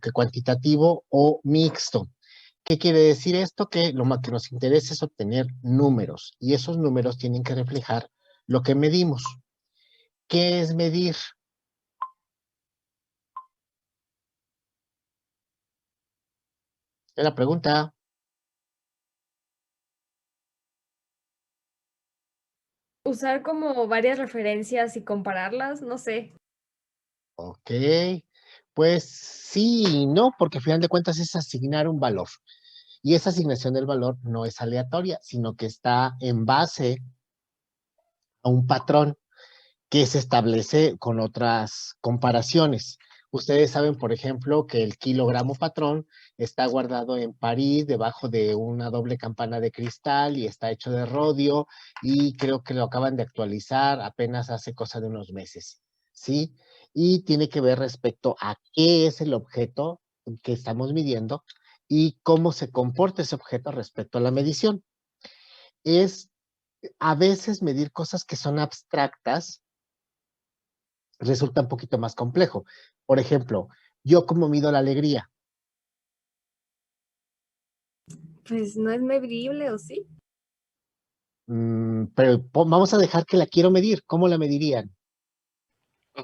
que cuantitativo o mixto. ¿Qué quiere decir esto? Que lo más que nos interesa es obtener números, y esos números tienen que reflejar lo que medimos. ¿Qué es medir? Es la pregunta. Usar como varias referencias y compararlas, no sé. Ok, pues sí y no, porque al final de cuentas es asignar un valor. Y esa asignación del valor no es aleatoria, sino que está en base a un patrón que se establece con otras comparaciones. Ustedes saben, por ejemplo, que el kilogramo patrón está guardado en París, debajo de una doble campana de cristal, y está hecho de rodio, y creo que lo acaban de actualizar apenas hace cosa de unos meses, ¿sí? Y tiene que ver respecto a qué es el objeto que estamos midiendo y cómo se comporta ese objeto respecto a la medición. Es a veces medir cosas que son abstractas resulta un poquito más complejo. Por ejemplo, ¿yo cómo mido la alegría? Pues no es medible, ¿o sí? Pero vamos a dejar que la quiero medir. ¿Cómo la medirían?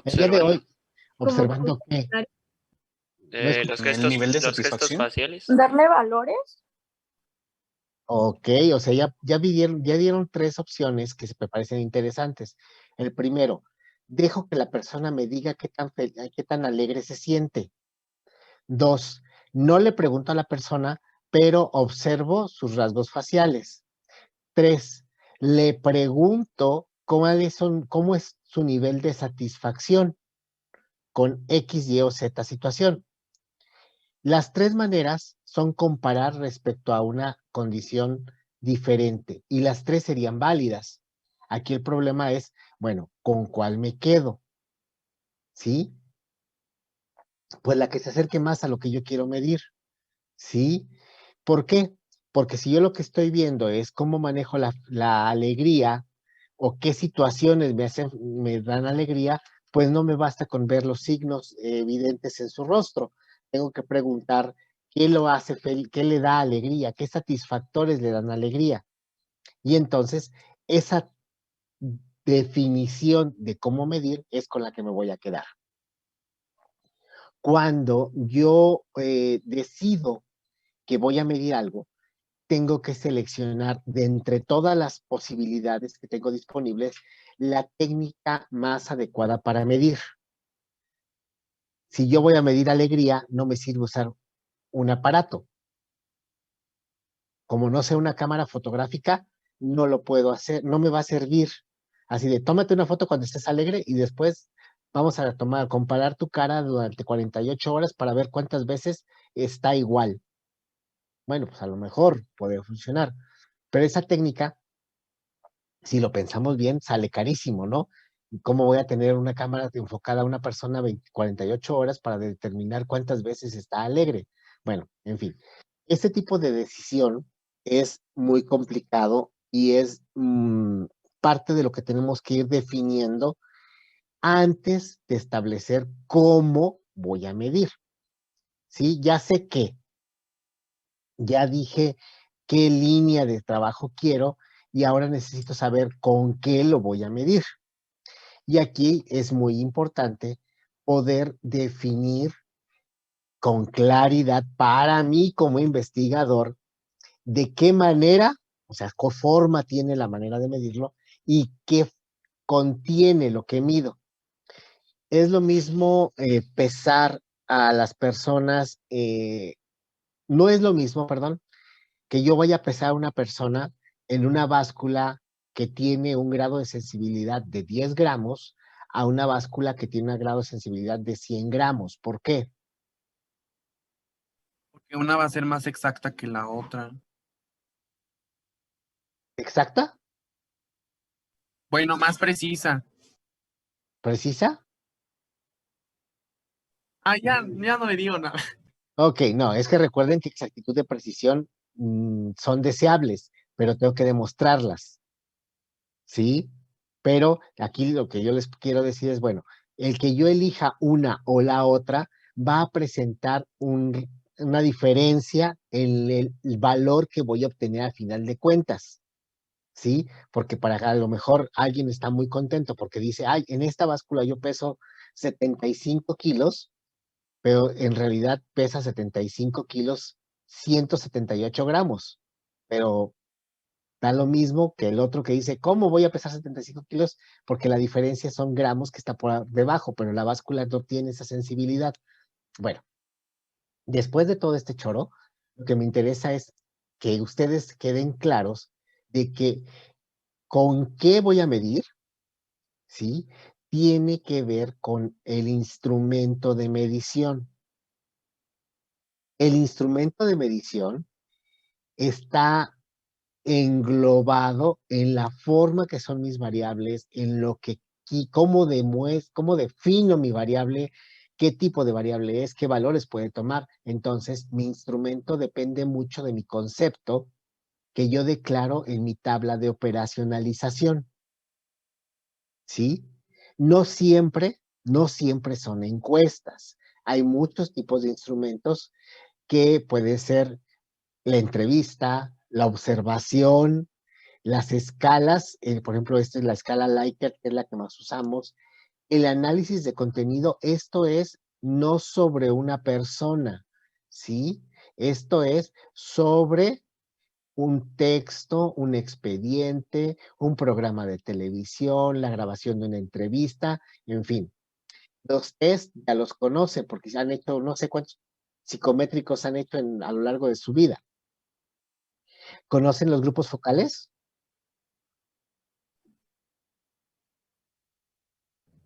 El día de Observando hoy, Como ¿observando qué? No es los El nivel de los gestos satisfacción. faciales. ¿Darle valores? ok, o sea, ya dieron tres opciones que se me parecen interesantes. El primero, dejo que la persona me diga qué tan alegre se siente. Dos, no le pregunto a la persona, pero observo sus rasgos faciales. Tres, le pregunto cómo es su nivel de satisfacción con X, Y o Z situación. Las tres maneras son comparar respecto a una condición diferente, y las tres serían válidas. Aquí el problema es, bueno, ¿con cuál me quedo? ¿Sí? Pues la que se acerque más a lo que yo quiero medir. ¿Sí? ¿Por qué? Porque si yo lo que estoy viendo es cómo manejo la alegría, o qué situaciones me dan alegría, pues no me basta con ver los signos evidentes en su rostro. Tengo que preguntar qué lo hace feliz, qué le da alegría, qué satisfactores le dan alegría. Y entonces esa definición de cómo medir es con la que me voy a quedar. Cuando yo decido que voy a medir algo, tengo que seleccionar de entre todas las posibilidades que tengo disponibles la técnica más adecuada para medir. Si yo voy a medir alegría, no me sirve usar un aparato. Como no sé una cámara fotográfica, no lo puedo hacer, no me va a servir. Así de, tómate una foto cuando estés alegre y después vamos a comparar tu cara durante 48 horas para ver cuántas veces está igual. Bueno, pues a lo mejor puede funcionar, pero esa técnica, si lo pensamos bien, sale carísimo, ¿no? ¿Cómo voy a tener una cámara enfocada a una persona 48 horas para determinar cuántas veces está alegre? Bueno, en fin, este tipo de decisión es muy complicado, y es parte de lo que tenemos que ir definiendo antes de establecer cómo voy a medir. ¿Sí? Ya sé ya dije qué línea de trabajo quiero, y ahora necesito saber con qué lo voy a medir. Y aquí es muy importante poder definir con claridad para mí como investigador de qué manera, o sea, qué forma tiene la manera de medirlo y qué contiene lo que mido. Es lo mismo pesar a las personas, no es lo mismo, perdón, que yo vaya a pesar a una persona en una báscula que tiene un grado de sensibilidad de 10 gramos a una báscula que tiene un grado de sensibilidad de 100 gramos. ¿Por qué? Porque una va a ser más exacta que la otra. ¿Exacta? Bueno, más precisa. ¿Precisa? Ah, ya no le digo nada. Ok, no, es que recuerden que exactitud de precisión son deseables, pero tengo que demostrarlas, ¿sí? Pero aquí lo que yo les quiero decir es, bueno, el que yo elija una o la otra va a presentar una diferencia en el valor que voy a obtener al final de cuentas, ¿sí? Porque para a lo mejor alguien está muy contento porque dice, ay, en esta báscula yo peso 75 kilos, pero en realidad pesa 75 kilos, 178 gramos, pero da lo mismo que el otro que dice, ¿cómo voy a pesar 75 kilos? Porque la diferencia son gramos que está por debajo, pero la báscula no tiene esa sensibilidad. Bueno, después de todo este choro, lo que me interesa es que ustedes queden claros de que con qué voy a medir, ¿sí? Tiene que ver con el instrumento de medición. El instrumento de medición está englobado en la forma que son mis variables, en lo que, cómo defino mi variable, qué tipo de variable es, qué valores puede tomar. Entonces, mi instrumento depende mucho de mi concepto que yo declaro en mi tabla de operacionalización, ¿sí? No siempre son encuestas. Hay muchos tipos de instrumentos que puede ser la entrevista, la observación, las escalas, por ejemplo, esta es la escala Likert, que es la que más usamos. El análisis de contenido, esto es no sobre una persona, ¿sí? Esto es sobre un texto, un expediente, un programa de televisión, la grabación de una entrevista, en fin. Los test ya los conoce porque se han hecho no sé cuántos psicométricos han hecho a lo largo de su vida. ¿Conocen los grupos focales?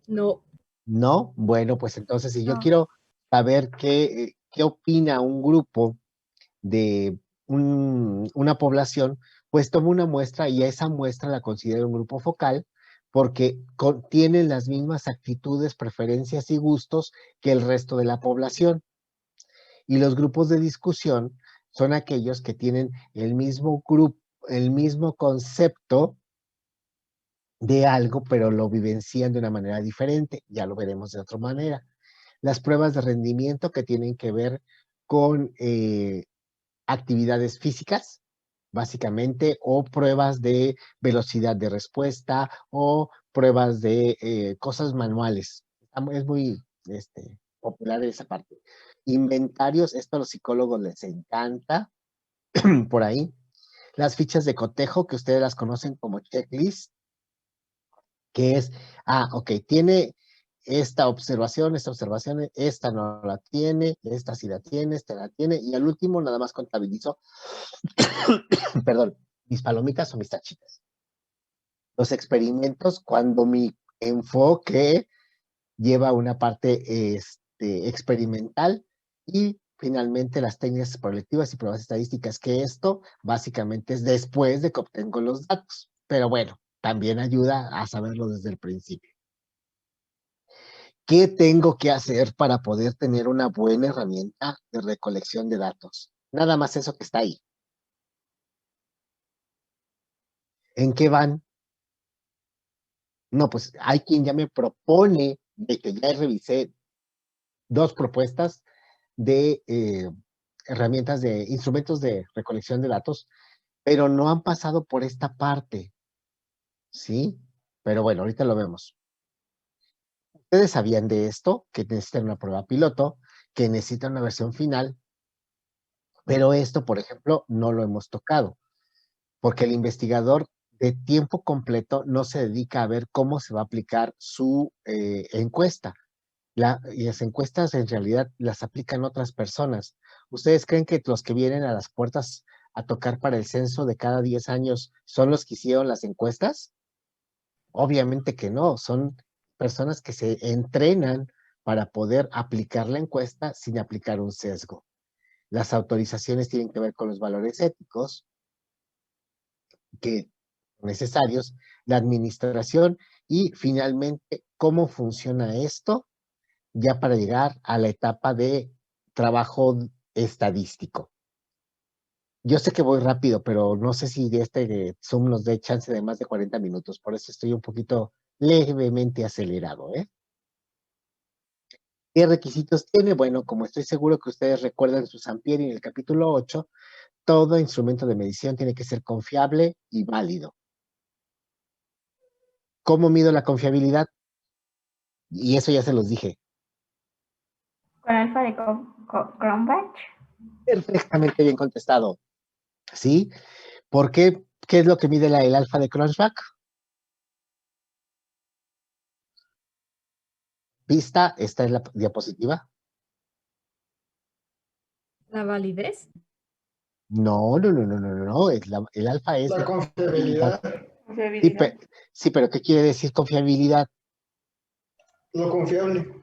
No. ¿No? Bueno, pues entonces si yo No. quiero saber qué opina un grupo de una población, pues tomo una muestra y a esa muestra la considero un grupo focal porque tienen las mismas actitudes, preferencias y gustos que el resto de la población. Y los grupos de discusión son aquellos que tienen el mismo grupo, el mismo concepto de algo, pero lo vivencian de una manera diferente. Ya lo veremos de otra manera. Las pruebas de rendimiento que tienen que ver con actividades físicas, básicamente, o pruebas de velocidad de respuesta, o pruebas de cosas manuales. Es muy popular esa parte. Inventarios, esto a los psicólogos les encanta, por ahí. Las fichas de cotejo, que ustedes las conocen como checklist, que es, ok, tiene esta observación, esta no la tiene, esta sí la tiene, esta la tiene, y al último nada más contabilizo, perdón, mis palomitas o mis tachitas. Los experimentos, cuando mi enfoque lleva una parte experimental y finalmente las técnicas colectivas y pruebas estadísticas, que esto básicamente es después de que obtengo los datos. Pero bueno, también ayuda a saberlo desde el principio. ¿Qué tengo que hacer para poder tener una buena herramienta de recolección de datos? Nada más eso que está ahí. ¿En qué van? No, pues hay quien ya me propone de que ya revisé 2 propuestas de herramientas de instrumentos de recolección de datos, pero no han pasado por esta parte, ¿sí? Pero bueno, ahorita lo vemos. Ustedes sabían de esto, que necesitan una prueba piloto, que necesitan una versión final, pero esto, por ejemplo, no lo hemos tocado, porque el investigador de tiempo completo no se dedica a ver cómo se va a aplicar su encuesta. Y las encuestas en realidad las aplican otras personas. ¿Ustedes creen que los que vienen a las puertas a tocar para el censo de cada 10 años son los que hicieron las encuestas? Obviamente que no, son personas que se entrenan para poder aplicar la encuesta sin aplicar un sesgo. Las autorizaciones tienen que ver con los valores éticos que necesarios, la administración y finalmente cómo funciona esto ya para llegar a la etapa de trabajo estadístico. Yo sé que voy rápido, pero no sé si de Zoom nos dé chance de más de 40 minutos, por eso estoy un poquito levemente acelerado, ¿eh? ¿Qué requisitos tiene? Bueno, como estoy seguro que ustedes recuerdan su Sampieri en el capítulo 8, todo instrumento de medición tiene que ser confiable y válido. ¿Cómo mido la confiabilidad? Y eso ya se los dije. Con alfa de Cronbach. Perfectamente bien contestado. ¿Sí? ¿Por qué? ¿Qué es lo que mide el alfa de Cronbach? Vista, esta es la diapositiva. ¿La validez? No, no, no, no, no, no, no. El alfa es La confiabilidad, Sí, sí, pero ¿qué quiere decir confiabilidad? lo confiable.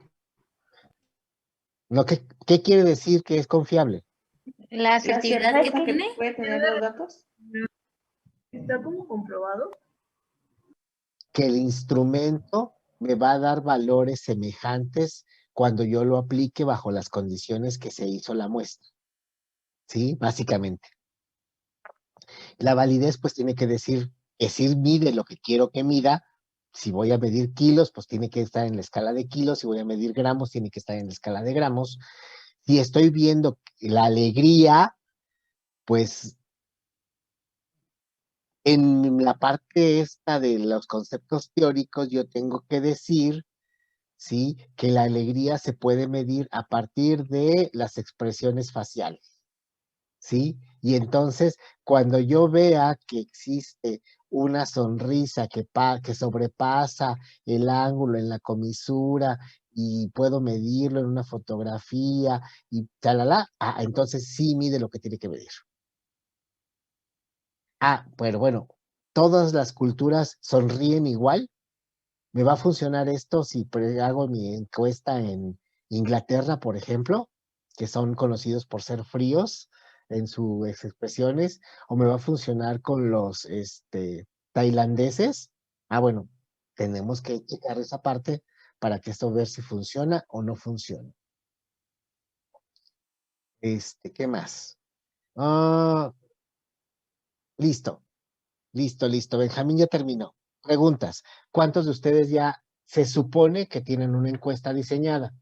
No, ¿qué quiere decir que es confiable? La asertividad ¿La que certeza tiene. puede tener los datos? ¿Está como comprobado? Que el instrumento me va a dar valores semejantes cuando yo lo aplique bajo las condiciones que se hizo la muestra. ¿Sí? Básicamente. La validez pues tiene que decir que si mide lo que quiero que mida. Si voy a medir kilos, pues tiene que estar en la escala de kilos. Si voy a medir gramos, tiene que estar en la escala de gramos. Si estoy viendo la alegría, pues en la parte esta de los conceptos teóricos, yo tengo que decir, ¿sí? Que la alegría se puede medir a partir de las expresiones faciales, ¿sí? Y entonces, cuando yo vea que existe una sonrisa que sobrepasa el ángulo en la comisura y puedo medirlo en una fotografía y talala, entonces sí mide lo que tiene que medir. Pero bueno, todas las culturas sonríen igual. ¿Me va a funcionar esto si hago mi encuesta en Inglaterra, por ejemplo, que son conocidos por ser fríos en sus expresiones? ¿O me va a funcionar con los tailandeses? Bueno, tenemos que checar esa parte para que esto ver si funciona o no funciona. ¿Qué más? Listo. Listo. Benjamín ya terminó. Preguntas. ¿Cuántos de ustedes ya se supone que tienen una encuesta diseñada?